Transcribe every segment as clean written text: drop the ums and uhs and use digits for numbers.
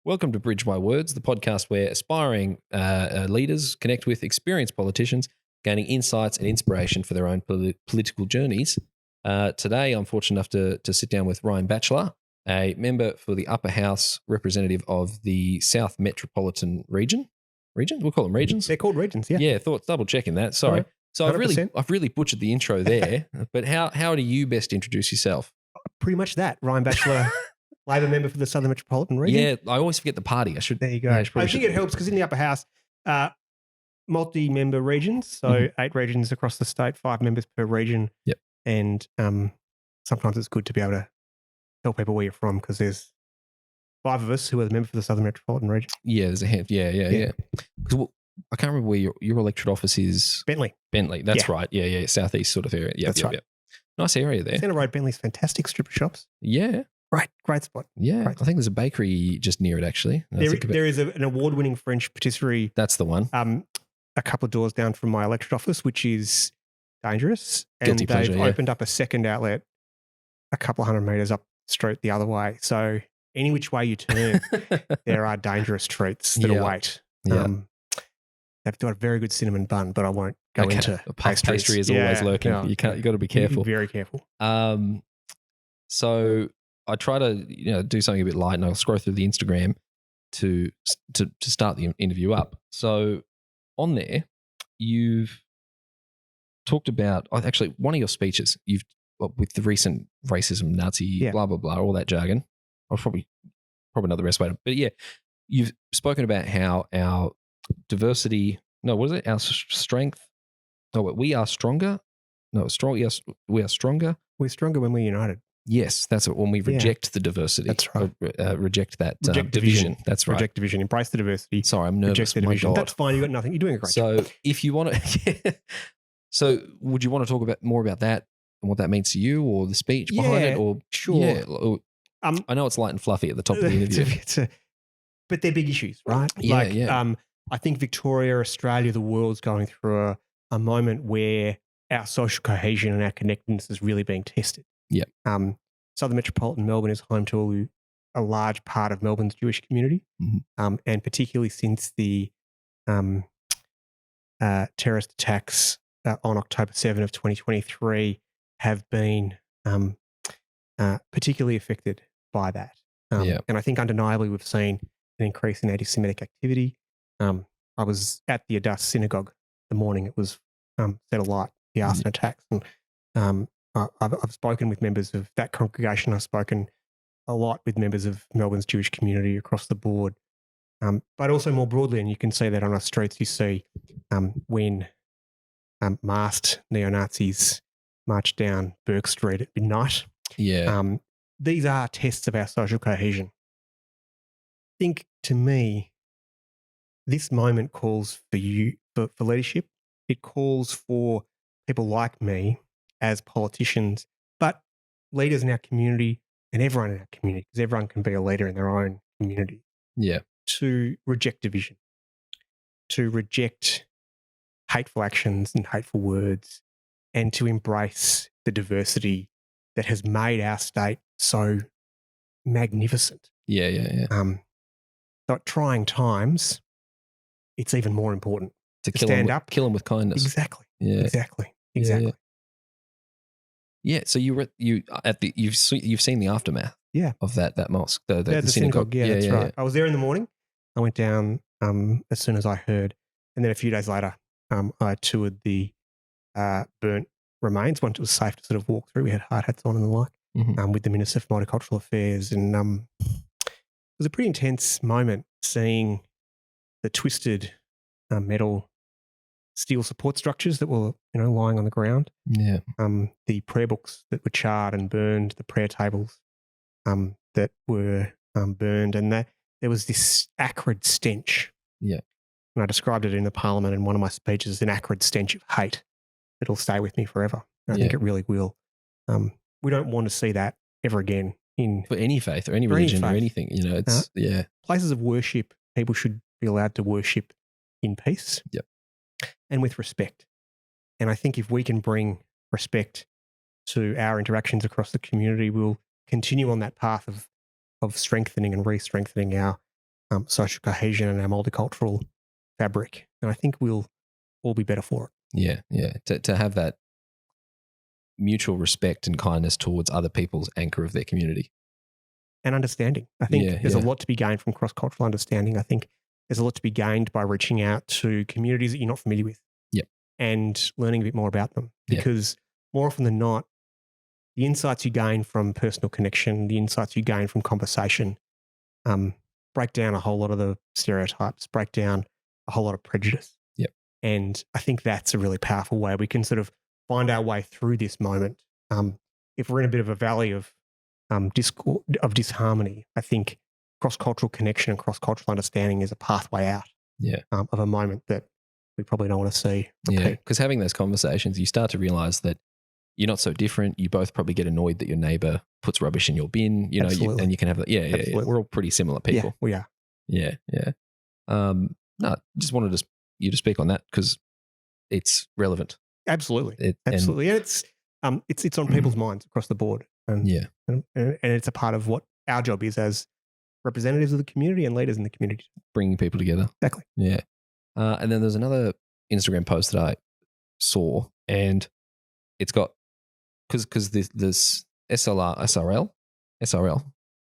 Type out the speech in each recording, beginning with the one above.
Welcome to Bridge My Words, the podcast where aspiring leaders connect with experienced politicians, gaining insights and inspiration for their own political journeys. Today, I'm fortunate enough to sit down with Ryan Batchelor, a member for the Upper House representative of the South Metropolitan Region. Region? We'll call them regions. They're called regions, yeah. Yeah, thought double checking that. Sorry. So 100%. I've really butchered the intro there. But how do you best introduce yourself? Pretty much that. Ryan Batchelor, Labor member for the Southern Metropolitan Region. Yeah, I always forget the party. There you go. Yeah, I think it helps because in the Upper House, multi-member regions, so 8 regions across the state, 5 members per region. Yep. And sometimes it's good to be able to tell people where you're from because there's 5 of us who are the member for the Southern Metropolitan Region. Yeah, there's a hand. Yeah. Because I can't remember where your electorate office is. Bentley. That's right. Yeah. Southeast sort of area. Yeah, that's right. Yep. Nice area there. Centre Road, Bentley's fantastic strip of shops. Yeah. Great spot. Yeah. Great. I think there's a bakery just near it, actually. There is an award-winning French patisserie. That's the one. A couple of doors down from my electorate office, which is dangerous. Guilty and pleasure, they've opened up a second outlet a couple of 100 metres up the street the other way. So any which way you turn, there are dangerous treats that await. Yeah. They've got a very good cinnamon bun, but I won't go into pastries. Pastry is always lurking. No, you got to be careful. Very careful. So I try to do something a bit light, and I'll scroll through the Instagram to start the interview up. So on there, you've talked about actually one of your speeches. With the recent racism, Nazi, blah blah blah, all that jargon. I'll probably not the best way to, but yeah, you've spoken about how our diversity. No, what is it? Our strength. No, we are stronger. No, strong. Yes, we are stronger. We're stronger when we're united. Yes, that's it. When we reject the diversity. That's right. Reject that reject division. That's right. Reject division. Embrace the diversity. Sorry, I'm nervous. Reject the division. That's fine. You got nothing. You're doing a great job. So if you want to, so would you want to talk more about that and what that means to you, or the speech behind it, or sure? Yeah, I know it's light and fluffy at the top of the interview, but they're big issues, right? I think Victoria, Australia, the world's going through a moment where our social cohesion and our connectedness is really being tested. Yeah. Southern Metropolitan Melbourne is home to a large part of Melbourne's Jewish community, and particularly since the terrorist attacks on October 7 of 2023 have been particularly affected by that. And I think undeniably we've seen an increase in anti-Semitic activity. I was at the Adass synagogue the morning it was set alight, the arson attacks. And I've spoken with members of that congregation. I've spoken a lot with members of Melbourne's Jewish community across the board, but also more broadly, and you can see that on our streets, you see when masked neo-Nazis march down Burke Street at midnight. Yeah. These are tests of our social cohesion. I think, to me, this moment calls for leadership. It calls for people like me as politicians, but leaders in our community and everyone in our community, because everyone can be a leader in their own community. Yeah. To reject division, to reject hateful actions and hateful words, and to embrace the diversity that has made our state so magnificent. Yeah. At trying times, it's even more important to stand up, kill them with kindness. Exactly. Yeah. Exactly. Yeah. So you've seen the aftermath. Yeah. Of that mosque, the synagogue. Yeah, that's right. I was there in the morning. I went down as soon as I heard, and then a few days later, I toured the burnt remains once it was safe to sort of walk through. We had hard hats on and the like, with the Minister for Multicultural Affairs, and it was a pretty intense moment seeing the twisted metal steel support structures that were lying on the ground. Yeah. The prayer books that were charred and burned, the prayer tables that were burned, and there was this acrid stench. Yeah. And I described it in the Parliament in one of my speeches, an acrid stench of hate that'll stay with me forever. And I think it really will. We don't want to see that ever again for any faith or any religion or anything. It's places of worship. People should be allowed to worship in peace. Yep. And with respect. And I think if we can bring respect to our interactions across the community, we'll continue on that path of strengthening and re-strengthening our social cohesion and our multicultural fabric. And I think we'll all be better for it. Yeah, yeah. To have that mutual respect and kindness towards other people's anchor of their community. And understanding. I think there's a lot to be gained from cross-cultural understanding. I think there's a lot to be gained by reaching out to communities that you're not familiar with. Yep. And learning a bit more about them. Because more often than not, the insights you gain from personal connection, the insights you gain from conversation, break down a whole lot of the stereotypes, break down a whole lot of prejudice. Yep. And I think that's a really powerful way we can sort of find our way through this moment. If we're in a bit of a valley of discord, of disharmony, I think cross-cultural connection and cross-cultural understanding is a pathway out of a moment that we probably don't want to see repeat. Yeah, because having those conversations, you start to realize that you're not so different. You both probably get annoyed that your neighbor puts rubbish in your bin, you know, and you can have that. Yeah. We're all pretty similar people. Yeah, we are. Yeah, yeah. No, just wanted you to speak on that because it's relevant. Absolutely. Absolutely. And it's on people's minds across the board. And it's a part of what our job is as representatives of the community and leaders in the community. Bringing people together. Exactly. Yeah. And then there's another Instagram post that I saw, and it's got, because this SRL,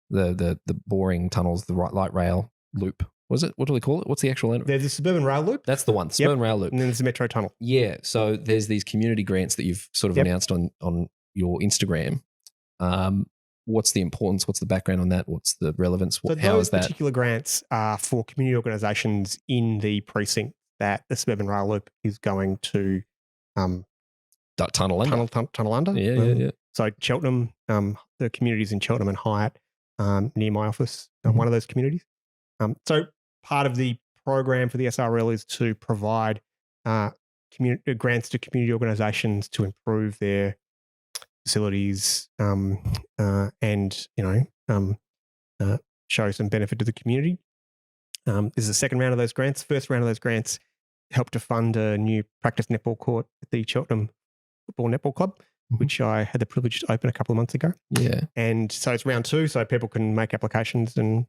the boring tunnels, the light rail loop. Was it? What do we call it? What's the actual name? There's the suburban rail loop. That's the one, the suburban rail loop. And then there's the metro tunnel. Yeah. So there's these community grants that you've sort of announced on your Instagram. What's the importance? What's the background on that? What's the relevance? So how those is that? particular grants are for community organisations in the precinct that the suburban rail loop is going to tunnel under. Yeah. So Cheltenham, the communities in Cheltenham and Hyatt, near my office, one of those communities. So part of the program for the SRL is to provide grants to community organisations to improve their facilities and show some benefit to the community. This is the second round of those grants. First round of those grants helped to fund a new practice netball court at the Cheltenham Football Netball Club, which I had the privilege to open a couple of months ago. Yeah. And so it's round two, so people can make applications, and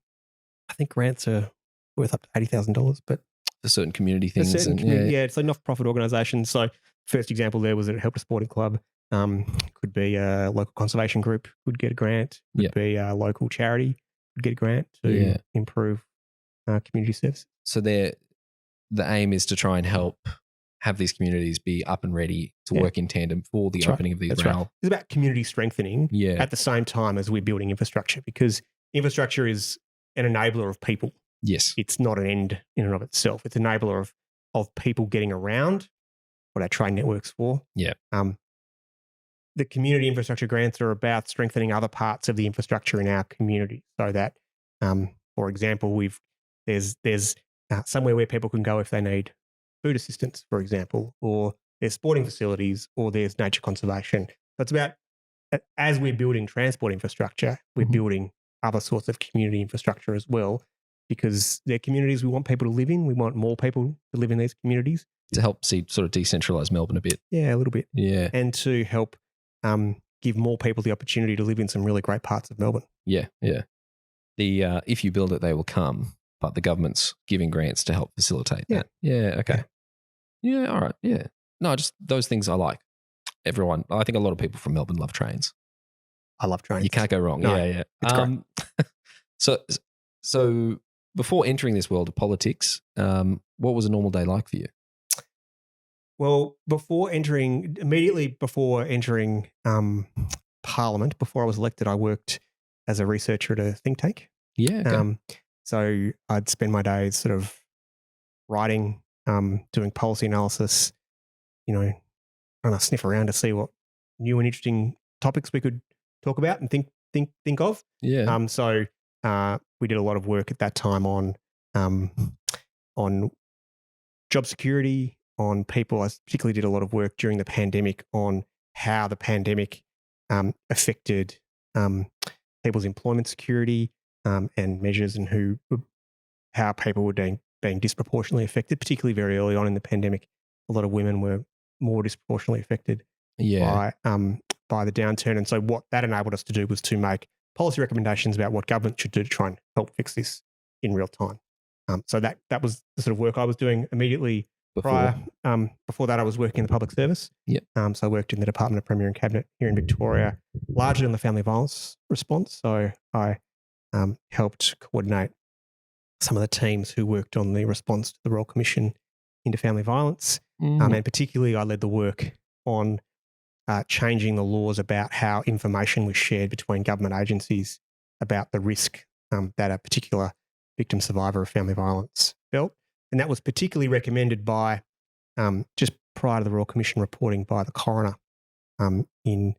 I think grants are worth up to $80,000, but for certain community things. It's a not-for-profit organisation. So first example there was that it helped a sporting club. Could be a local conservation group would get a grant. Could be a local charity would get a grant to improve community service. So the aim is to try and help have these communities be up and ready to work in tandem for the opening of these rail. Right. It's about community strengthening at the same time as we're building infrastructure, because infrastructure is an enabler of people. Yes. It's not an end in and of itself. It's an enabler of people getting around, what our train network's for. Yeah. The community infrastructure grants are about strengthening other parts of the infrastructure in our community, so that, for example, there's somewhere where people can go if they need food assistance, for example, or there's sporting facilities, or there's nature conservation. So it's about, as we're building transport infrastructure, we're building other sorts of community infrastructure as well, because they're communities we want people to live in. We want more people to live in these communities. To help sort of decentralise Melbourne a bit. Yeah, a little bit. Yeah. And to help give more people the opportunity to live in some really great parts of Melbourne. Yeah, yeah. The if you build it, they will come, but the government's giving grants to help facilitate that. Yeah, okay. Yeah, all right, yeah. No, just those things I like. I think a lot of people from Melbourne love trains. I love trains. You can't go wrong. No, yeah. It's great. So before entering this world of politics, what was a normal day like for you? Well, immediately before entering Parliament, before I was elected, I worked as a researcher at a think tank. Yeah. Okay. So I'd spend my days sort of writing, doing policy analysis, trying to sniff around to see what new and interesting topics we could talk about and think of. Yeah. So we did a lot of work at that time on job security, on people. I particularly did a lot of work during the pandemic on how the pandemic affected people's employment security and measures, and how people were being disproportionately affected, particularly very early on in the pandemic. A lot of women were more disproportionately affected by the downturn. And so what that enabled us to do was to make policy recommendations about what government should do to try and help fix this in real time. So that was the sort of work I was doing immediately prior. Before that, I was working in the public service. Yep. So I worked in the Department of Premier and Cabinet here in Victoria, largely on the family violence response. So I helped coordinate some of the teams who worked on the response to the Royal Commission into family violence. And particularly, I led the work on changing the laws about how information was shared between government agencies about the risk that a particular victim survivor of family violence felt. And that was particularly recommended by, just prior to the Royal Commission reporting by the coroner in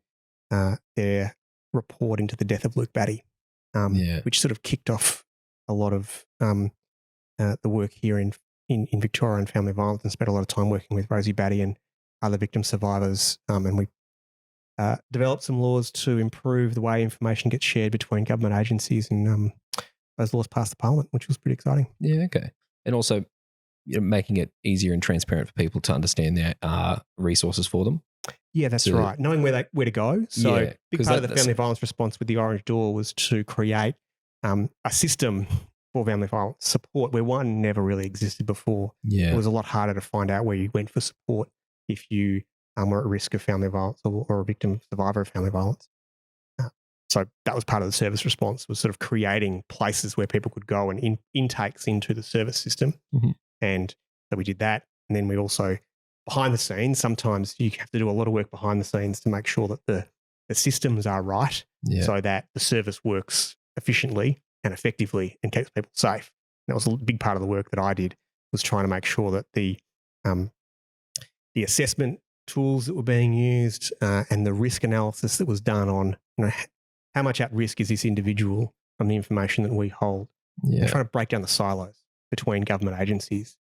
their report into the death of Luke Batty, which sort of kicked off a lot of the work here in Victoria and family violence, and spent a lot of time working with Rosie Batty and other victim survivors. And we developed some laws to improve the way information gets shared between government agencies, and those laws passed the Parliament, which was pretty exciting. Yeah, okay. And also making it easier and transparent for people to understand there are resources for them. Yeah, that's right. Knowing where to go. So big part of the family violence response with the Orange Door was to create a system for family violence support where one never really existed before. Yeah. It was a lot harder to find out where you went for support if you were at risk of family violence or a victim survivor of family violence. So that was part of the service response, was sort of creating places where people could go and intakes into the service system. And so we did that. And then we also, behind the scenes, sometimes you have to do a lot of work behind the scenes to make sure that the systems are right so that the service works efficiently and effectively and keeps people safe. And that was a big part of the work that I did, was trying to make sure that the assessment tools that were being used and the risk analysis that was done on, how much at risk is this individual from the information that we hold, and trying to break down the silos between government agencies,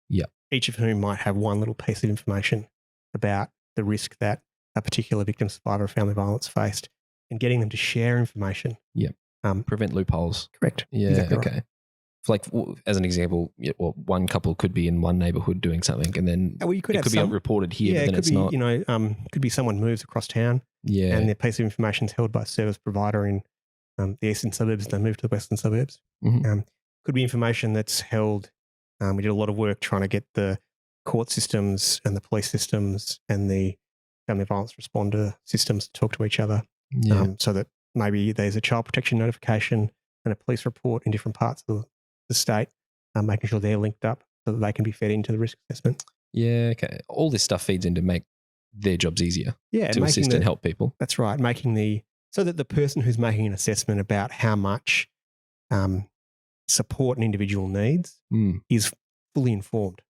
each of whom might have one little piece of information about the risk that a particular victim survivor of family violence faced, and getting them to share information. Prevent loopholes. Correct. Yeah, exactly okay. Right. Like, as an example, one couple could be in one neighbourhood doing something, and then you could it could be reported here, but then it's not. Could be someone moves across town, and their piece of information is held by a service provider in the eastern suburbs, and they move to the western suburbs. Could be information that's held. We did a lot of work trying to get the court systems and the police systems and the family violence responder systems to talk to each other, so that maybe there's a child protection notification and a police report in different parts of the state, making sure they're linked up so that they can be fed into the risk assessment. Yeah, okay. All this stuff feeds in to make their jobs easier. To assist and help people. That's right. So that the person who's making an assessment about how much support an individual needs is fully informed.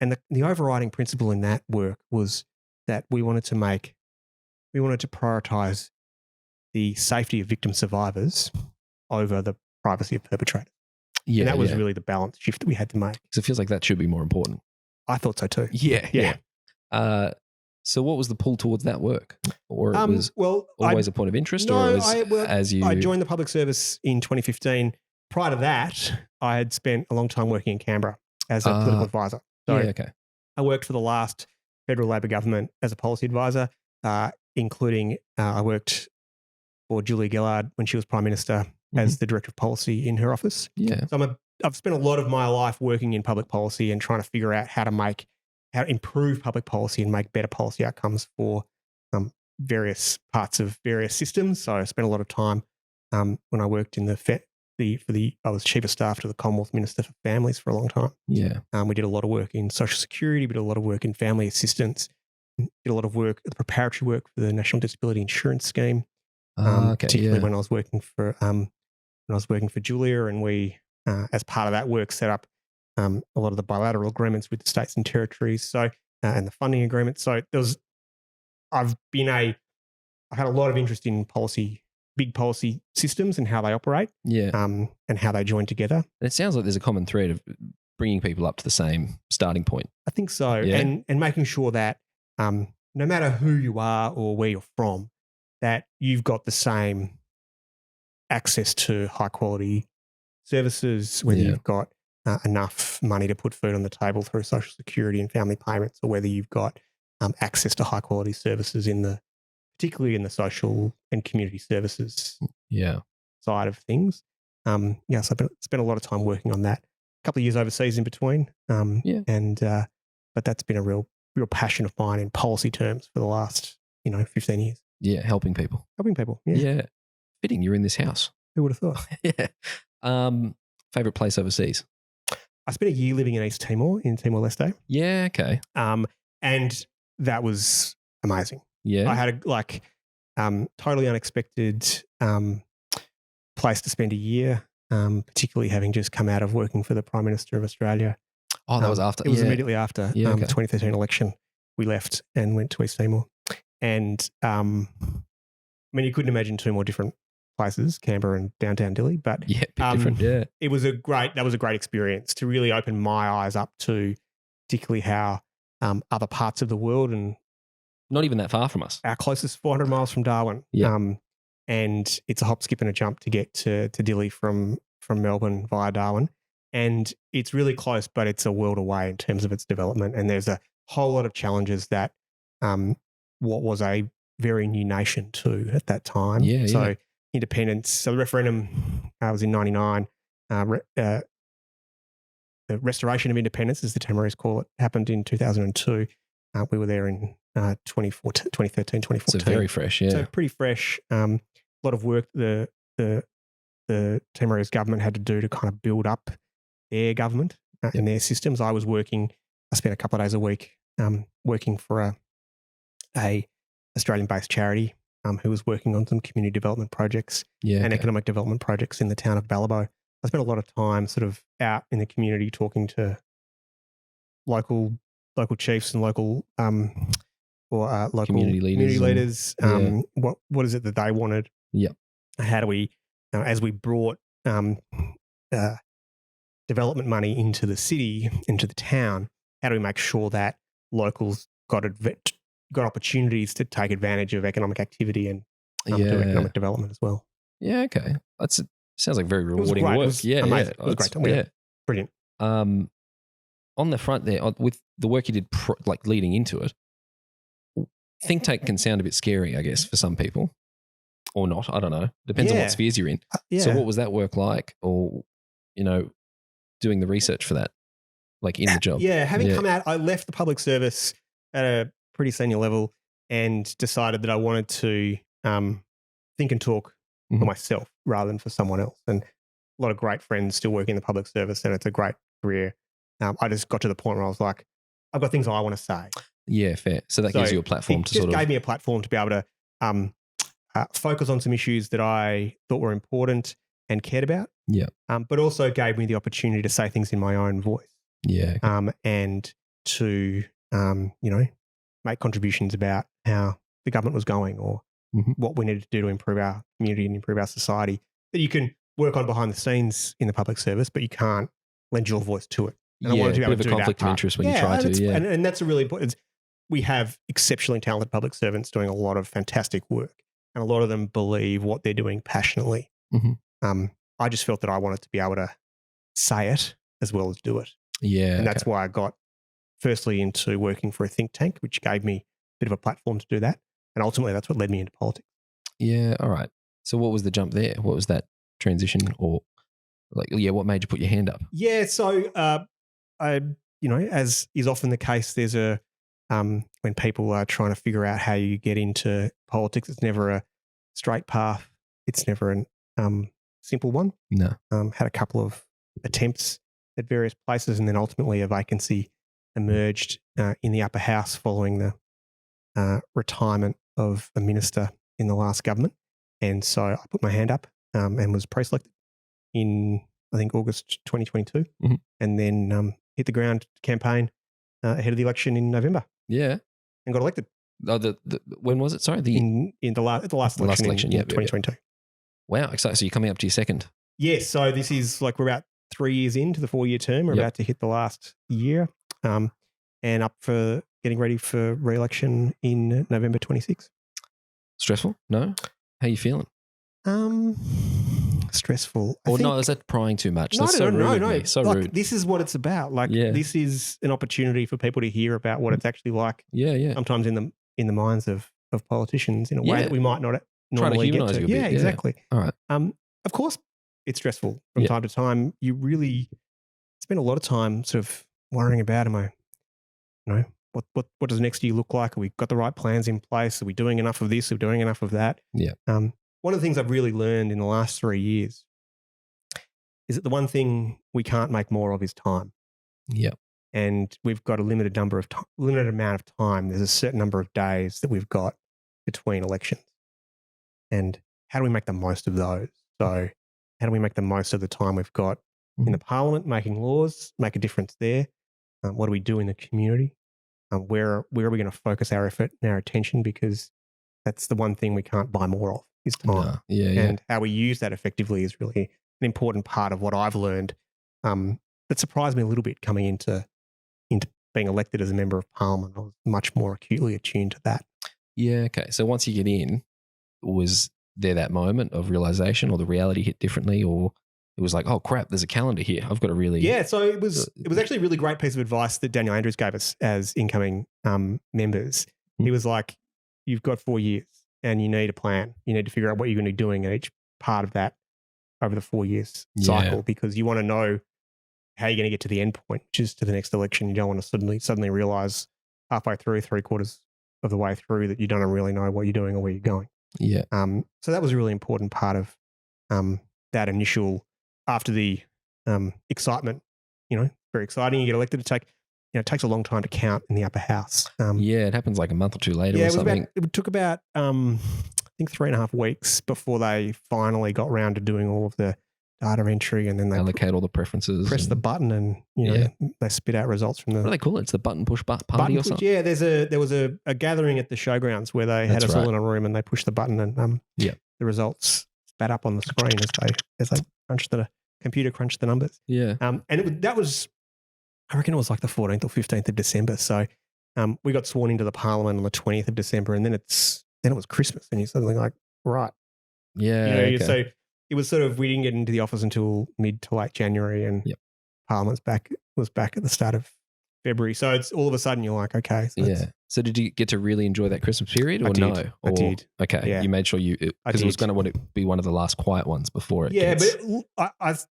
And the overriding principle in that work was that we wanted to prioritise the safety of victim survivors over the privacy of perpetrators. Yeah, and that was really the balance shift that we had to make. Because it feels like that should be more important. I thought so too. Yeah. So what was the pull towards that work? Or it was always a point of interest? I joined the public service in 2015. Prior to that, I had spent a long time working in Canberra as a political advisor. So I worked for the last federal Labor government as a policy advisor, including I worked for Julia Gillard when she was Prime Minister as the Director of Policy in her office. Yeah. So I've spent a lot of my life working in public policy and trying to figure out how to improve public policy and make better policy outcomes for various parts of various systems. So I spent a lot of time when I worked in I was Chief of Staff to the Commonwealth Minister for Families for a long time. Yeah. We did a lot of work in social security, we did a lot of work in family assistance, did a lot of work, preparatory work for the National Disability Insurance Scheme. Particularly when I was working for Julia, and we, as part of that work, set up a lot of the bilateral agreements with the states and territories. So and the funding agreements. So I've had a lot of interest in big policy systems and how they operate. And how they join together. And it sounds like there's a common thread of bringing people up to the same starting point. I think so, and making sure that no matter who you are or where you're from, that you've got the same access to high quality services, whether you've got enough money to put food on the table through social security and family payments, or whether you've got access to high quality services particularly in the social and community services side of things. So I've spent a lot of time working on that couple of years overseas in between. But that's been a real passion of mine in policy terms for the last 15 years. Yeah, helping people. Yeah. Fitting, you're in this house. Who would have thought? Yeah. Favorite place overseas? I spent a year living in East Timor, in Timor-Leste. Yeah, okay. And that was amazing. Yeah. I had a totally unexpected place to spend a year, particularly having just come out of working for the Prime Minister of Australia. Oh, that was after. It was immediately after the 2013 election. We left and went to East Timor. And you couldn't imagine two more different places, Canberra and downtown Dili, but bit different. Yeah, that was a great experience to really open my eyes up to, particularly how other parts of the world, and not even that far from us. Our closest 400 miles from Darwin. Yeah. And it's a hop, skip, and a jump to get to Dili from Melbourne via Darwin. And it's really close, but it's a world away in terms of its development. And there's a whole lot of challenges that what was a very new nation too at that time. Yeah. Independence. So the referendum was in 99. The restoration of independence, as the Timorese call it, happened in 2002. We were there in 2013, 2014. So very fresh, yeah. So pretty fresh. A lot of work the Timorese government had to do to kind of build up their government and their systems. I spent a couple of days a week working for a Australian-based charity who was working on some community development projects and economic development projects in the town of Ballabo. I spent a lot of time sort of out in the community talking to local chiefs and local community leaders. What is it that they wanted? Yeah. How do we, as we brought development money into the city, into the town, how do we make sure that locals got opportunities to take advantage of economic activity and do economic development as well? Yeah, okay. Sounds like very rewarding work. It was amazing. It was a great time. Yeah. Brilliant. On the front there, with the work you did leading into it, think tank can sound a bit scary, I guess, for some people. Or not, I don't know. Depends on what spheres you're in. So what was that work like? Or, doing the research for that, in the job? Yeah, having come out, I left the public service at a pretty senior level and decided that I wanted to think and talk for myself rather than for someone else. And a lot of great friends still working in the public service, and it's a great career. I just got to the point where I was like, I've got things I want to say. Yeah, fair. So that gives you a platform to sort of... It just gave me a platform to be able to focus on some issues that I thought were important and cared about. Yeah. But also gave me the opportunity to say things in my own voice. Yeah. And to, make contributions about how the government was going or what we needed to do to improve our community and improve our society that you can work on behind the scenes in the public service, but you can't lend your voice to it. And I wanted to be able to do that conflict of interest when you try to. Yeah. And that's a really important... We have exceptionally talented public servants doing a lot of fantastic work, and a lot of them believe what they're doing passionately. I just felt that I wanted to be able to say it as well as do it. Yeah. And that's why I got firstly into working for a think tank, which gave me a bit of a platform to do that. And ultimately that's what led me into politics. Yeah. All right. So what was the jump there? What was that transition, or what made you put your hand up? Yeah. So, as is often the case, there's when people are trying to figure out how you get into politics, it's never a straight path. It's never a simple one. No. Had a couple of attempts at various places, and then ultimately a vacancy emerged in the upper house following the retirement of a minister in the last government. And so I put my hand up and was pre-selected in, I think, August 2022, and then hit the ground campaign ahead of the election in November. Yeah. And got elected. Oh, when was it? Sorry, in the last election in 2022. Wow, exciting! So you're coming up to your second. Yes. So this is we're about 3 years into the 4-year term. We're about to hit the last year, and up for getting ready for re-election in November 26. Stressful? No. How are you feeling? Stressful. No, is that prying too much? No, That's so rude. No. So rude. This is what it's about. This is an opportunity for people to hear about what it's actually like. Yeah. Sometimes in the minds of politicians in a way that we might not normally get to. Yeah, exactly. All right. Of course, it's stressful from time to time. spent a lot of time sort of worrying about, what does next year look like? Have we got the right plans in place? Are we doing enough of this? Are we doing enough of that? Yeah. One of the things I've really learned in the last 3 years is that the one thing we can't make more of is time. Yeah. And we've got a limited amount of time. There's a certain number of days that we've got between elections. And how do we make the most of those? So how do we make the most of the time we've got in the Parliament making laws, make a difference there? What do we do in the community? Where are we going to focus our effort and our attention? Because that's the one thing we can't buy more of is time. And how we use that effectively is really an important part of what I've learned. That surprised me a little bit coming into being elected as a member of Parliament. I was much more acutely attuned to that. Yeah, okay. So once you get in, was there that moment of realization, or the reality hit differently, or it was like, oh crap, there's a calendar here. I've got to really... Yeah, so it was actually a really great piece of advice that Daniel Andrews gave us as incoming members. He was like, you've got 4 years and you need a plan. You need to figure out what you're going to be doing in each part of that over the 4 years cycle, because you want to know how you're going to get to the end point, which is to the next election. You don't want to suddenly realize halfway through, 3/4 of the way through, that you don't really know what you're doing or where you're going. Yeah. So that was a really important part of that initial, after the excitement, very exciting. You get elected. It takes a long time to count in the upper house. It happens like a month or two later or something. It took about, I think 3.5 weeks before they finally got round to doing all of the data entry, and then they allocate all the preferences. Press the button, and they spit out results from the... What do they call it? It's the button push party or something? Yeah, there was a gathering at the showgrounds where they had us all in a room and they pushed the button, and the results spat up on the screen as they crunched the numbers. Yeah. And that was, I reckon it was like the 14th or 15th of December. So we got sworn into the Parliament on the 20th of December, and then it was Christmas, and you're suddenly like, right. Yeah. So it was sort of, we didn't get into the office until mid to late January, and Parliament's was back at the start of February. So it's all of a sudden you're like, okay. So did you get to really enjoy that Christmas period, or no? I did. Okay. Yeah. You made sure because it was going to be one of the last quiet ones before it gets... but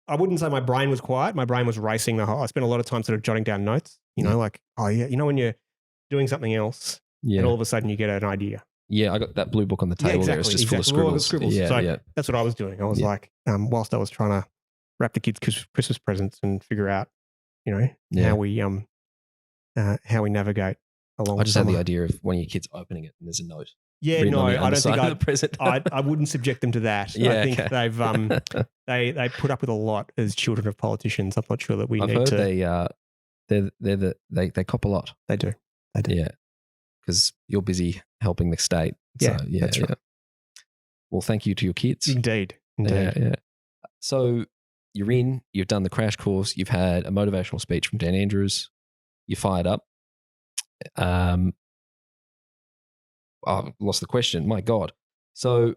I wouldn't say my brain was quiet. My brain was racing the whole... I spent a lot of time sort of jotting down notes, like, when you're doing something else and all of a sudden you get an idea. Yeah, I got that blue book on the table there. It's just full of scribbles. So that's what I was doing. I was like, whilst I was trying to wrap the kids' Christmas presents and figure out, how we navigate along. I just had the idea of one of your kids opening it and there's a note. Yeah, no, I don't think I wouldn't subject them to that. I think they put up with a lot as children of politicians. I'm not sure that we need to. They cop a lot. They do. Yeah. Because you're busy helping the state. So, that's right. Well, thank you to your kids. Indeed. Yeah. So you've done the crash course, you've had a motivational speech from Dan Andrews, you fired up. I lost the question. My God. So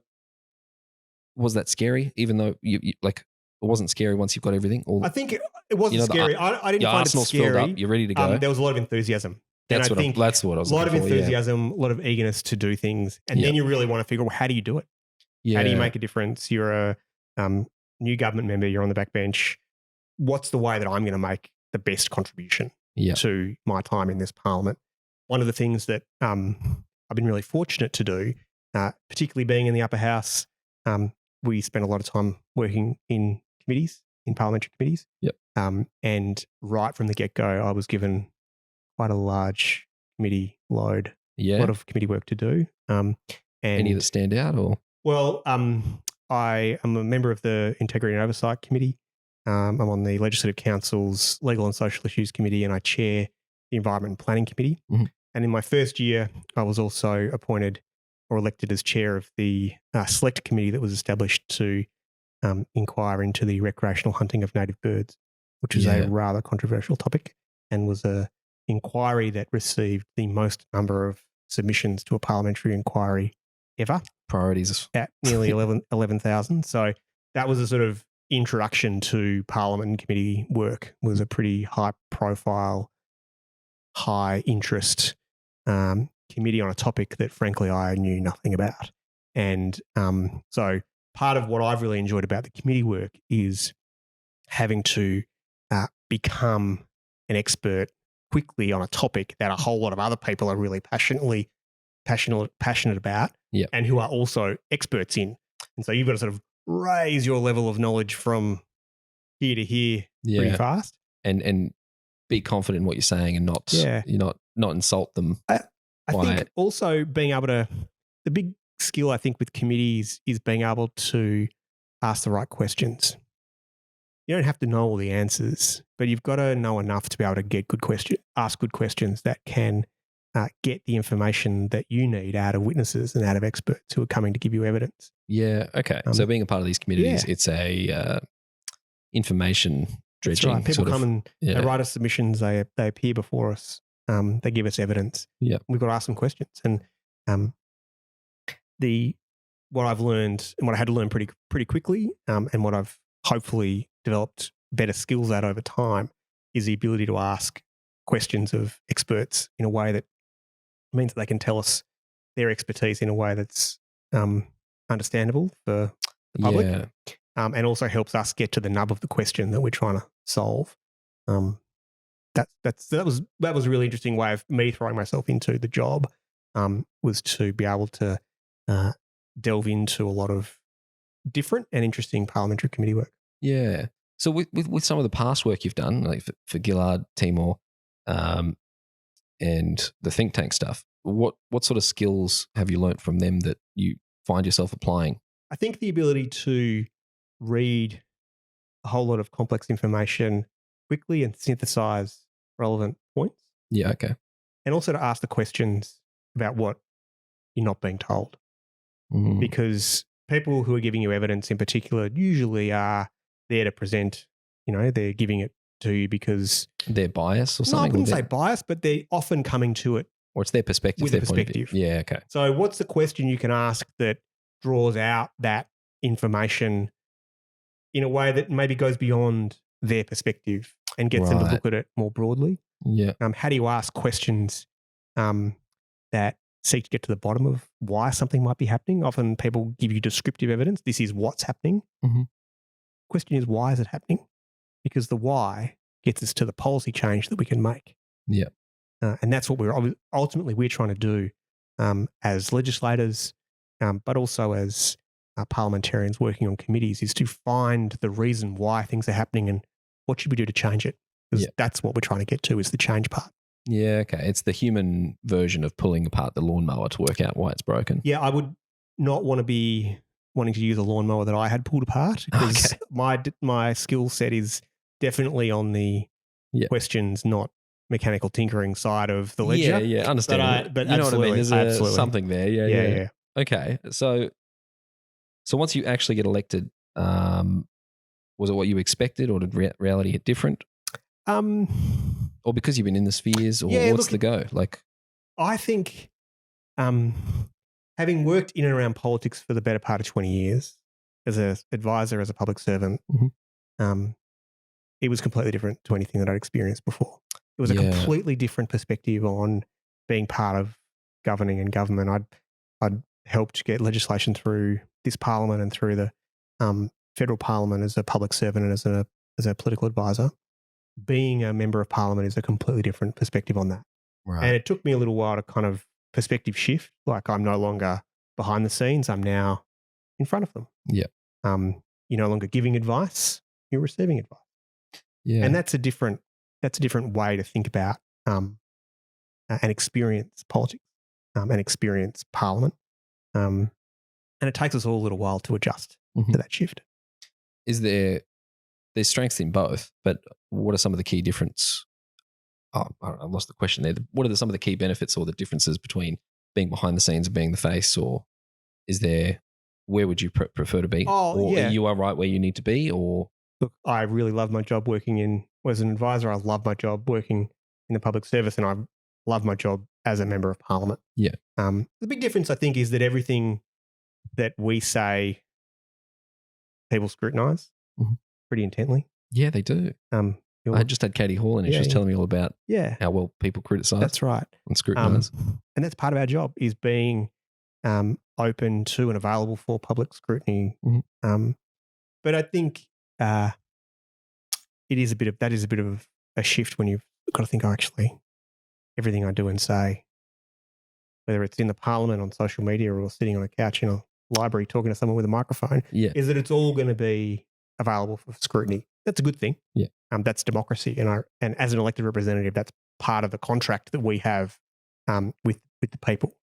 was that scary? Even though you it wasn't scary once you've got everything? I think it wasn't scary. I didn't find it scary. Filled up, you're ready to go. There was a lot of enthusiasm. That's what I was. A lot of enthusiasm, a lot of eagerness to do things, and then you really want to figure, well, how do you do it? Yeah. How do you make a difference? You're a new government member. You're on the backbench. What's the way that I'm going to make the best contribution to my time in this Parliament? One of the things that I've been really fortunate to do, particularly being in the upper house, we spent a lot of time working in committees, in parliamentary committees. Yep. And right from the get-go, I was given quite a large committee load, a lot of committee work to do. And any that stand out, or? Well, I am a member of the Integrity and Oversight Committee. I'm on the Legislative Council's Legal and Social Issues Committee, and I chair the Environment and Planning Committee. Mm-hmm. And in my first year, I was also appointed or elected as chair of the Select Committee that was established to inquire into the recreational hunting of native birds, which is a rather controversial topic, and was a inquiry that received the most number of submissions to a parliamentary inquiry ever. Priorities. At nearly 11,000. So that was a sort of introduction to Parliament and committee work. It was a pretty high profile, high interest committee on a topic that frankly I knew nothing about. And so part of what I've really enjoyed about the committee work is having to become an expert quickly on a topic that a whole lot of other people are really passionate about, and who are also experts in. And so you've got to sort of raise your level of knowledge from here to here pretty fast, and be confident in what you're saying, and not not insult them. I think also being able to, the big skill I think with committees is being able to ask the right questions. You don't have to know all the answers, but you've got to know enough to be able to ask good questions that can get the information that you need out of witnesses and out of experts who are coming to give you evidence. Yeah. Okay. So being a part of these committees, it's a information dredging. That's right. People come and they write us submissions. They appear before us. They give us evidence. Yeah. We've got to ask them questions. And what I've learned and what I had to learn pretty quickly, and what I've hopefully developed better skills at over time, is the ability to ask questions of experts in a way that means that they can tell us their expertise in a way that's understandable for the public, and also helps us get to the nub of the question that we're trying to solve. That was a really interesting way of me throwing myself into the job, was to be able to delve into a lot of different and interesting parliamentary committee work. Yeah. So with some of the past work you've done, like for Gillard, Timor, and the think tank stuff, what sort of skills have you learnt from them that you find yourself applying? I think the ability to read a whole lot of complex information quickly and synthesize relevant points. Yeah, okay. And also to ask the questions about what you're not being told. Mm. Because people who are giving you evidence in particular usually are there to present, they're giving it to you because they're biased or something? No, I wouldn't say biased, but they're often coming to it. Or it's their perspective. With their perspective. Yeah, okay. So what's the question you can ask that draws out that information in a way that maybe goes beyond their perspective and gets them to look at it more broadly? Yeah. How do you ask questions that seek to get to the bottom of why something might be happening? Often people give you descriptive evidence. This is what's happening. Mm-hmm. Question is, why is it happening? Because the why gets us to the policy change that we can make. Yeah. And that's what we're trying to do as legislators, but also as parliamentarians working on committees, is to find the reason why things are happening and what should we do to change it. Because that's what we're trying to get to, is the change part. Yeah, okay. It's the human version of pulling apart the lawnmower to work out why it's broken. Yeah, I would not want to be wanting to use a lawnmower that I had pulled apart, because my skill set is definitely on the questions, not mechanical tinkering side of the ledger. Yeah, understand. But you know what I mean? There's something there. Yeah. Okay. So once you actually get elected, was it what you expected, or did reality hit different? Or because you've been in the spheres, or what's the go? Like, I think having worked in and around politics for the better part of 20 years as an advisor, as a public servant, it was completely different to anything that I'd experienced before. It was a completely different perspective on being part of governing and government. I'd helped get legislation through this parliament and through the federal parliament as a public servant and as a political advisor. Being a member of parliament is a completely different perspective on that. Right. And it took me a little while to kind of perspective shift. Like, I'm no longer behind the scenes. I'm now in front of them. Yeah. You're no longer giving advice. You're receiving advice. Yeah. And that's a different way to think about and experience politics and experience parliament. And it takes us all a little while to adjust to that shift. There's strengths in both, but what are some of the key difference? I lost the question there. What are some of the key benefits or the differences between being behind the scenes and being the face? Or where would you prefer to be? You are right where you need to be? Or look, I really love my job as an advisor. I love my job working in the public service, and I love my job as a member of parliament. Yeah. The big difference, I think, is that everything that we say, people scrutinise pretty intently. Yeah, they do. I just had Katie Hall in, and she was telling me all about how well people criticise. That's right. And scrutinise. And that's part of our job, is being open to and available for public scrutiny. But I think is a bit of a shift when you've got to think, actually, everything I do and say, whether it's in the Parliament, on social media, or sitting on a couch in a library talking to someone with a microphone, is that it's all going to be available for scrutiny. That's a good thing. Yeah. That's democracy, and as an elected representative, that's part of the contract that we have with the people.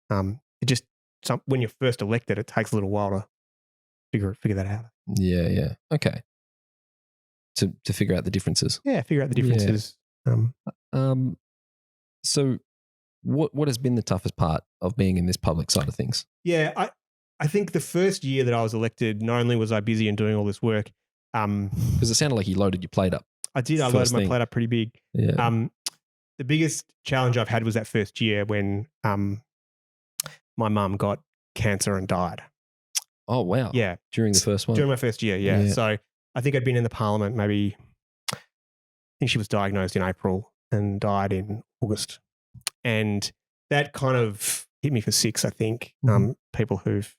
When you're first elected, it takes a little while to figure that out. Yeah. Okay. To figure out the differences. Yeah, figure out the differences. Yeah. So what has been the toughest part of being in this public side of things? Yeah, I think the first year that I was elected, not only was I busy and doing all this work, because it sounded like you loaded your plate up. I did. I loaded my plate up pretty big. Yeah. The biggest challenge I've had was that first year when my mum got cancer and died. Oh, wow. Yeah. During the first one? During my first year, yeah. So I think I'd been in the Parliament I think she was diagnosed in April and died in August. And that kind of hit me for six, I think. People can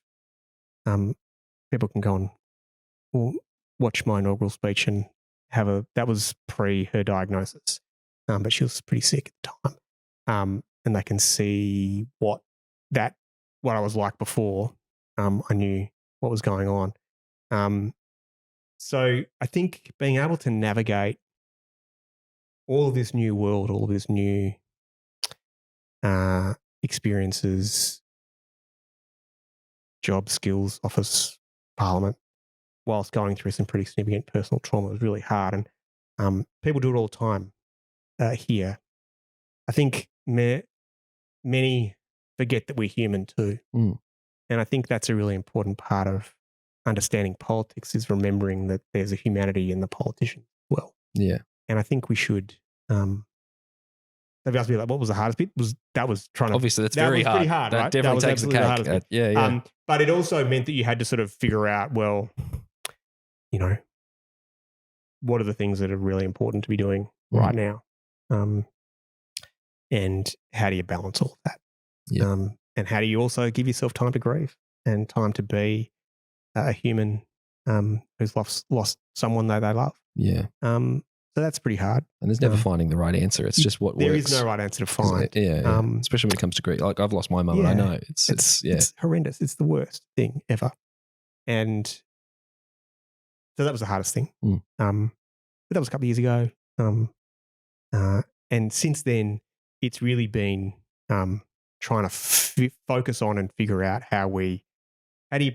go and watch my inaugural speech and that was pre her diagnosis. But she was pretty sick at the time. And they can see what I was like before I knew what was going on. So I think being able to navigate all of this new world, all of this new experiences, job, skills, office, Parliament, whilst going through some pretty significant personal trauma was really hard. And people do it all the time here. I think many forget that we're human too. And I think that's a really important part of understanding politics, is remembering that there's a humanity in the politicians as well. Yeah. And I think we should... They've asked me, like, what was the hardest bit? Obviously, that's very hard. Pretty hard, that right? definitely that was takes the cake. Yeah. But it also meant that you had to sort of figure out, well, what are the things that are really important to be doing right now? And how do you balance all of that? Yeah. And how do you also give yourself time to grieve and time to be a human who's lost someone that they love? Yeah. So that's pretty hard. And there's never finding the right answer. It's just what works. There is no right answer to find. Yeah. Especially when it comes to grief. Like, I've lost my mum and I know it's horrendous. It's the worst thing ever. And so that was the hardest thing. But that was a couple of years ago. And since then, it's really been trying to focus on and figure out how do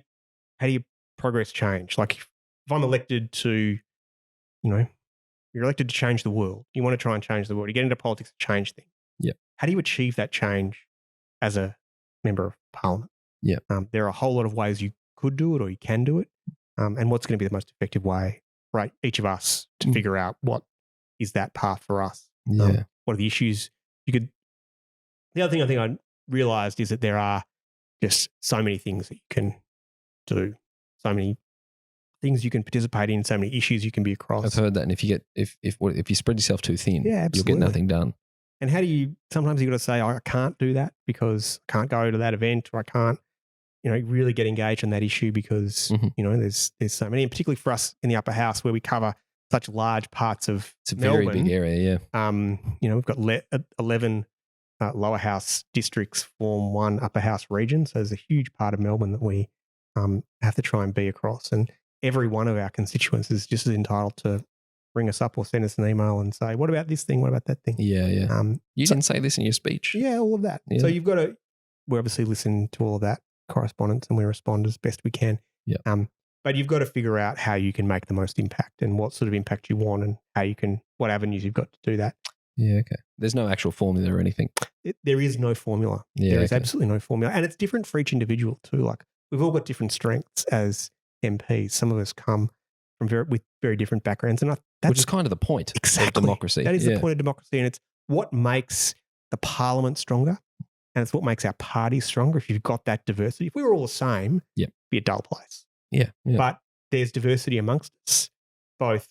you progress change? Like, if I'm elected to, you're elected to change the world. You want to try and change the world. You get into politics to change things. Yeah. How do you achieve that change as a member of Parliament? Yeah. There are a whole lot of ways you could do it or you can do it. And what's going to be the most effective way for each of us to figure out what is that path for us? Yeah. What are the issues the other thing I think I realized is that there are just so many things that you can do, so many things you can participate in, so many issues you can be across. I've heard that, and if you spread yourself too thin, you'll get nothing done. And sometimes you've got to say, I can't do that because I can't go to that event, or I can't, really get engaged in that issue because, there's so many, and particularly for us in the upper house where we cover such large parts of Melbourne. Very big area, yeah. We've got 11 lower house districts form one upper house region. So there's a huge part of Melbourne that we have to try and be across. And every one of our constituents is just as entitled to ring us up or send us an email and say, what about this thing? What about that thing? Yeah. You didn't say this in your speech. Yeah, all of that. Yeah. So we obviously listen to all of that correspondence and we respond as best we can. Yeah. But you've got to figure out how you can make the most impact and what sort of impact you want and what avenues you've got to do that. Yeah, okay. There's no actual formula or anything. There is no formula. Yeah, there is absolutely no formula. And it's different for each individual too. Like, we've all got different strengths as MPs. Some of us come from with very different backgrounds. And which is kind of the point of democracy. That is the point of democracy. And it's what makes the Parliament stronger. And it's what makes our parties stronger. If you've got that diversity. If we were all the same, it'd be a dull place. Yeah. But there's diversity amongst us, both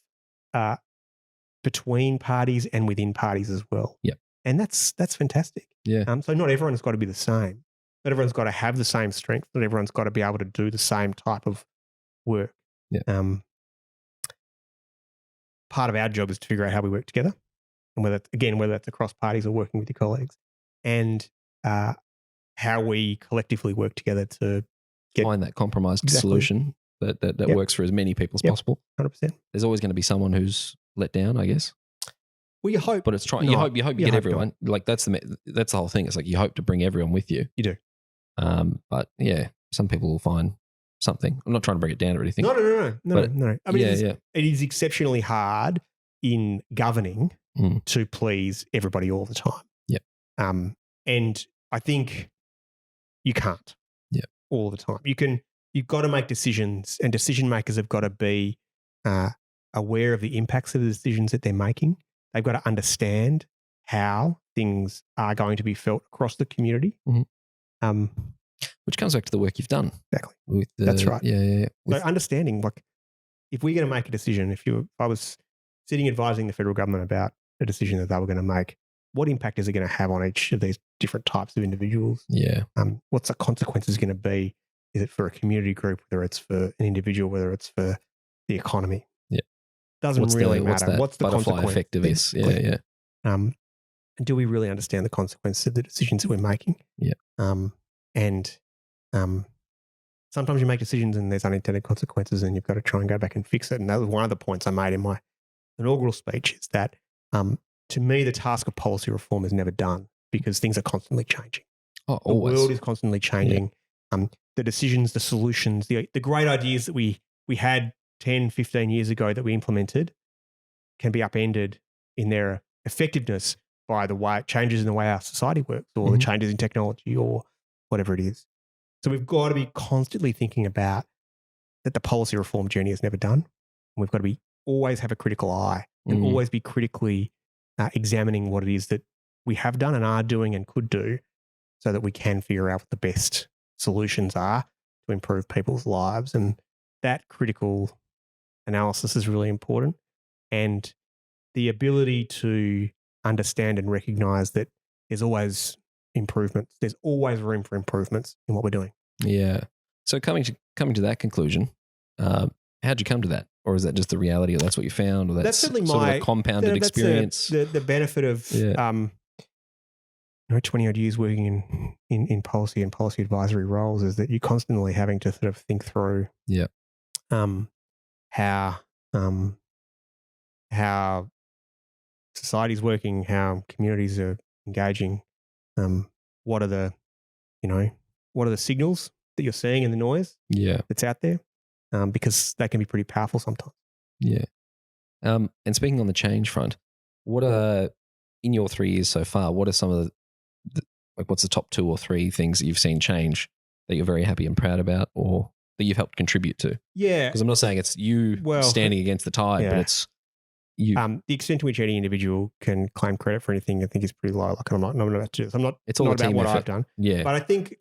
between parties and within parties as well. Yeah. And that's fantastic. Yeah. So not everyone's got to be the same. Not everyone's got to have the same strength. Not everyone's got to be able to do the same type of work. Yeah. part of our job is to figure out how we work together, and whether that's across parties or working with your colleagues, and how we collectively work together to find that compromised solution that works for as many people as possible. 100%. There's always going to be someone who's let down, I guess. Well, you hope, but it's trying. You hope you get everyone. Not. Like that's the whole thing. It's like you hope to bring everyone with you. You do. But yeah, some people will find something. I'm not trying to break it down or anything. No. I mean, it is exceptionally hard in governing to please everybody all the time. Yeah. And I think you can't. Yeah. All the time. You've got to make decisions, and decision makers have got to be aware of the impacts of the decisions that they're making. They've got to understand how things are going to be felt across the community. Mm-hmm. Which comes back to the work you've done. Exactly. That's right. Yeah. So understanding, like, if we're going to make a decision, if I was sitting advising the federal government about a decision that they were going to make, what impact is it going to have on each of these different types of individuals? Yeah. What's the consequences going to be? Is it for a community group, whether it's for an individual, whether it's for the economy? Yeah. Doesn't really matter. What's the butterfly consequence? Effect of this? Yeah. Do we really understand the consequences of the decisions that we're making? Yeah. And sometimes you make decisions and there's unintended consequences, and you've got to try and go back and fix it. And that was one of the points I made in my inaugural speech, is that to me, the task of policy reform is never done, because things are constantly changing. Oh, the world is constantly changing. Yeah. The decisions, the solutions, the great ideas that we had 10, 15 years ago that we implemented can be upended in their effectiveness by the way changes in the way our society works, or the changes in technology, or whatever it is. So we've got to be constantly thinking about that the policy reform journey is never done. We've got to always have a critical eye, and always be critically examining what it is that we have done and are doing and could do, so that we can figure out what the best solutions are to improve people's lives. And that critical analysis is really important. And the ability to understand and recognize that there's always improvements. There's always room for improvements in what we're doing. Yeah. So coming to that conclusion, how'd you come to that? Or is that just the reality, or that's what you found, or that's certainly sort of a compounded experience? The benefit of 20 odd years working in policy and policy advisory roles is that you're constantly having to sort of think through how society's working, how communities are engaging, what are the signals that you're seeing in the noise that's out there, because that can be pretty powerful sometimes. Yeah. And speaking on the change front, what are, in your 3 years so far, what are some of the what's the top 2 or 3 things that you've seen change that you're very happy and proud about, or that you've helped contribute to? Yeah. Because I'm not saying it's you standing against the tide, but it's you. The extent to which any individual can claim credit for anything, I think, is pretty low. Like, I'm not about to do this. I'm not. It's all not about what I've done. Yeah. But I think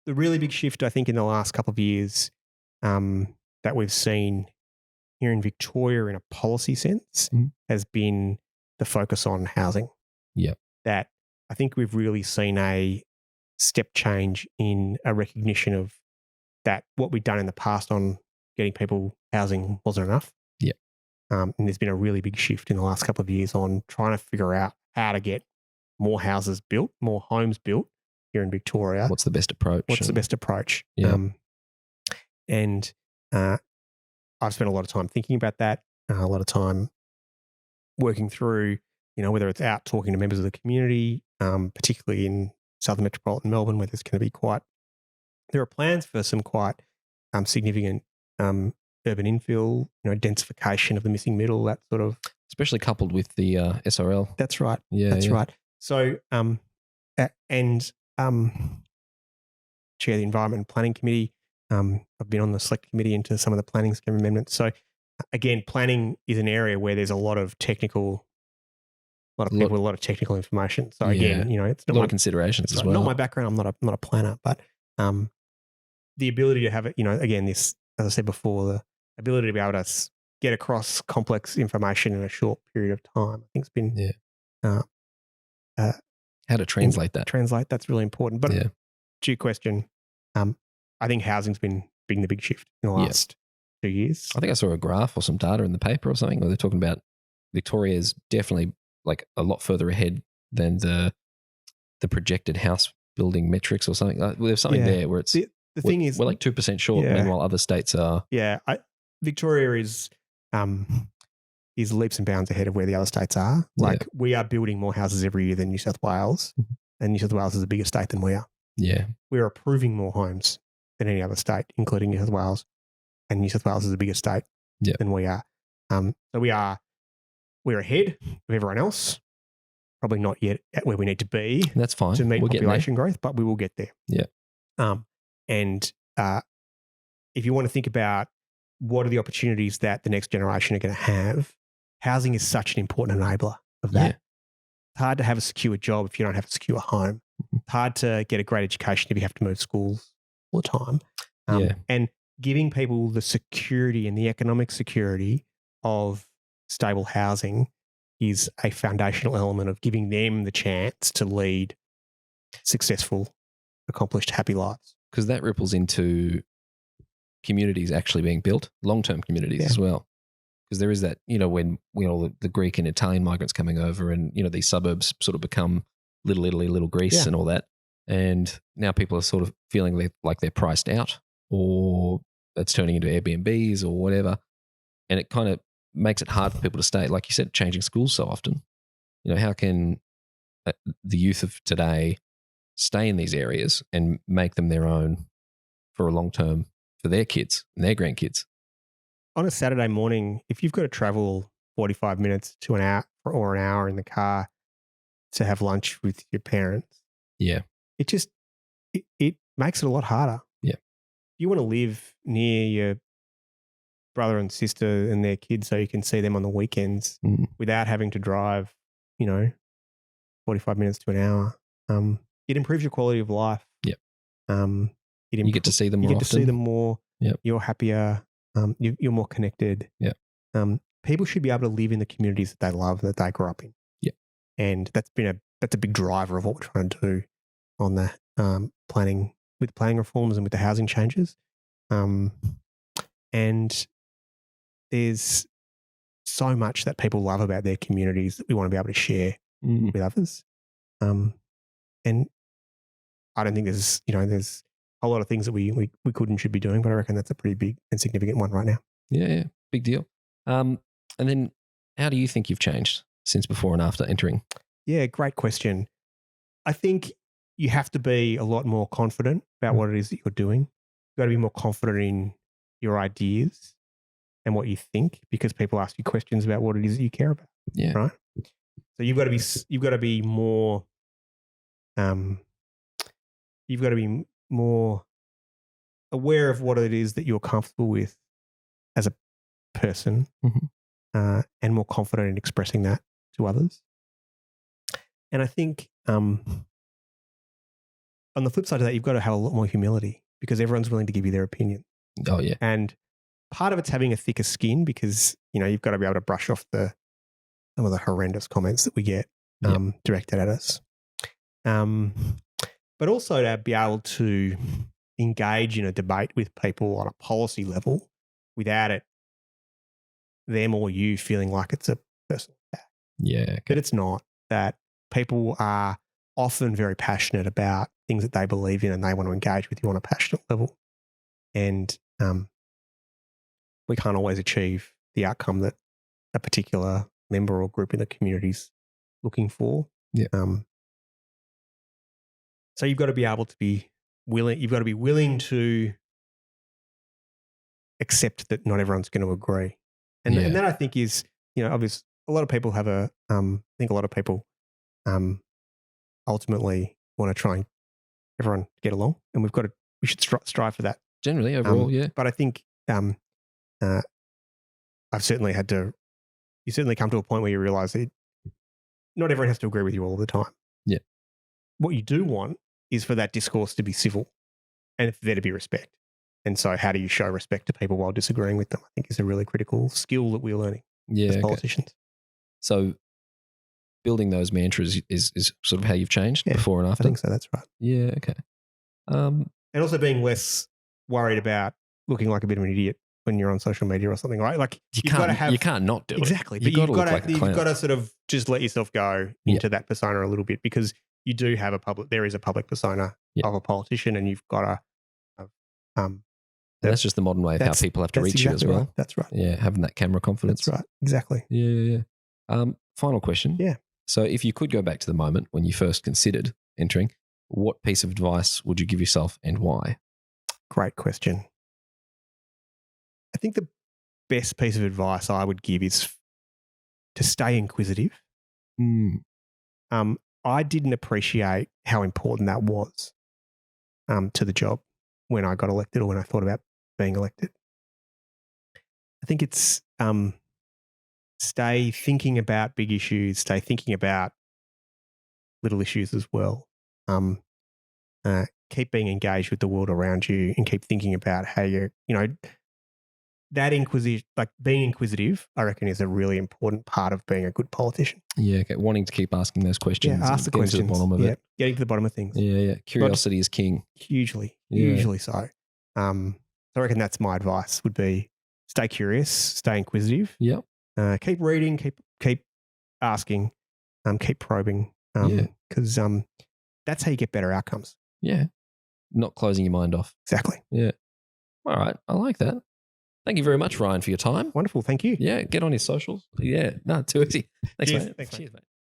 the really big shift, I think, in the last couple of years that we've seen here in Victoria in a policy sense has been the focus on housing. Yeah. That I think we've really seen a step change in a recognition of that what we'd done in the past on getting people housing wasn't enough. Yeah. And there's been a really big shift in the last couple of years on trying to figure out how to get more houses built, more homes built here in Victoria. What's the best approach? Yeah. And I've spent a lot of time thinking about that, a lot of time working through, whether it's out talking to members of the community, particularly in Southern Metropolitan Melbourne, where there's going to be there are plans for some quite significant urban infill, densification of the missing middle, that sort of. Especially coupled with the SRL. That's right. That's right. So, chair the Environment and Planning Committee. I've been on the select committee into some of the planning scheme amendments. So, again, planning is an area where there's a lot of technical information. So again, it's not a lot of considerations as well. Not my background. I'm not a planner, but the ability to have it, again, this, as I said before, the ability to be able to get across complex information in a short period of time, I think has been how to translate that. That's really important. But to your question, I think housing's been the big shift in the last 2 years. I think I saw a graph or some data in the paper or something where they're talking about Victoria is definitely like a lot further ahead than the projected house building metrics or something. There's something there where it's the thing is we're like 2% short, meanwhile other states are. Yeah, Victoria is leaps and bounds ahead of where the other states are. Like we are building more houses every year than New South Wales, and New South Wales is a bigger state than we are. Yeah, we are approving more homes than any other state, including New South Wales, and New South Wales is a bigger state than we are. So we're ahead of everyone else. Probably not yet at where we need to be. That's fine to meet population growth, but we will get there. Yeah. And if you want to think about what are the opportunities that the next generation are going to have, housing is such an important enabler of that. It's hard to have a secure job if you don't have a secure home. It's hard to get a great education if you have to move schools all the time. And giving people the security and the economic security of stable housing is a foundational element of giving them the chance to lead successful, accomplished, happy lives. Because that ripples into communities actually being built, long-term communities as well. Because there is that, when the Greek and Italian migrants coming over and, these suburbs sort of become Little Italy, Little Greece and all that. And now people are sort of feeling like they're priced out, or it's turning into Airbnbs or whatever. And it kind of makes it hard for people to stay. Like you said, changing schools so often. How can the youth of today stay in these areas and make them their own for a long term for their kids and their grandkids? On a Saturday morning, if you've got to travel 45 minutes to an hour or an hour in the car to have lunch with your parents, it just it makes it a lot harder. You want to live near your brother and sister and their kids so you can see them on the weekends without having to drive, 45 minutes to an hour. It improves your quality of life. You get to see them more often. You get to see them more. You're happier. You're more connected. People should be able to live in the communities that they love, that they grew up in. And that's a big driver of what we're trying to do on the planning reforms and with the housing changes. And there's so much that people love about their communities that we want to be able to share with others. And I don't think there's a lot of things that we could and should be doing, but I reckon that's a pretty big and significant one right now. Yeah, big deal. And then how do you think you've changed since before and after entering? Yeah, great question. I think you have to be a lot more confident about what it is that you're doing. You've got to be more confident in your ideas and what you think, because people ask you questions about what it is that you care about. Yeah. Right. So you've got to be more aware of what it is that you're comfortable with as a person, and more confident in expressing that to others. And I think on the flip side of that, you've got to have a lot more humility, because everyone's willing to give you their opinion. Oh, yeah. And part of it's having a thicker skin, because, you've got to be able to brush off some of the horrendous comments that we get directed at us. But also to be able to engage in a debate with people on a policy level without them or you feeling like it's a personal attack. Yeah. Okay. But it's not. That people are often very passionate about things that they believe in, and they want to engage with you on a passionate level. And we can't always achieve the outcome that a particular member or group in the community is looking for. Yeah. So you've got to be able to be willing. You've got to be willing to accept that not everyone's going to agree, and that I think is, obvious. A lot of people have I think a lot of people ultimately want to try and everyone get along, and we should strive for that. Generally, overall, But I think I've certainly you certainly come to a point where you realise that not everyone has to agree with you all the time. Yeah. What you do want is for that discourse to be civil and for there to be respect. And so how do you show respect to people while disagreeing with them, I think, is a really critical skill that we're learning as politicians. So building those mantras is sort of how you've changed before and after? I think so, that's right. Yeah, okay. And also being less worried about looking like a bit of an idiot when you're on social media or something, right? Like you can't not do it. Exactly. But you've got to sort of just let yourself go into that persona a little bit, because you do have there is a public persona of a politician, and you've got to that's just the modern way of how people have to reach you as well. Right. That's right. Yeah, having that camera confidence. That's right. Exactly. Yeah. Final question. Yeah. So if you could go back to the moment when you first considered entering, what piece of advice would you give yourself and why? Great question. I think the best piece of advice I would give is to stay inquisitive. I didn't appreciate how important that was to the job when I got elected, or when I thought about being elected. I think it's stay thinking about big issues, stay thinking about little issues as well. Keep being engaged with the world around you, and keep thinking about how that being inquisitive, I reckon, is a really important part of being a good politician. Yeah, okay. Wanting to keep asking those questions. Yeah, ask the questions. To the bottom of it. Getting to the bottom of things. Yeah. Curiosity is king. Hugely so. So I reckon that's my advice, would be stay curious, stay inquisitive. Yep. Keep reading, keep asking, keep probing, because that's how you get better outcomes. Yeah. Not closing your mind off. Exactly. Yeah. All right. I like that. Thank you very much, Ryan, for your time. Wonderful. Thank you. Yeah. Get on your socials. Yeah. No, too easy. Thanks, Cheers. mate. Thanks, mate. Cheers, mate.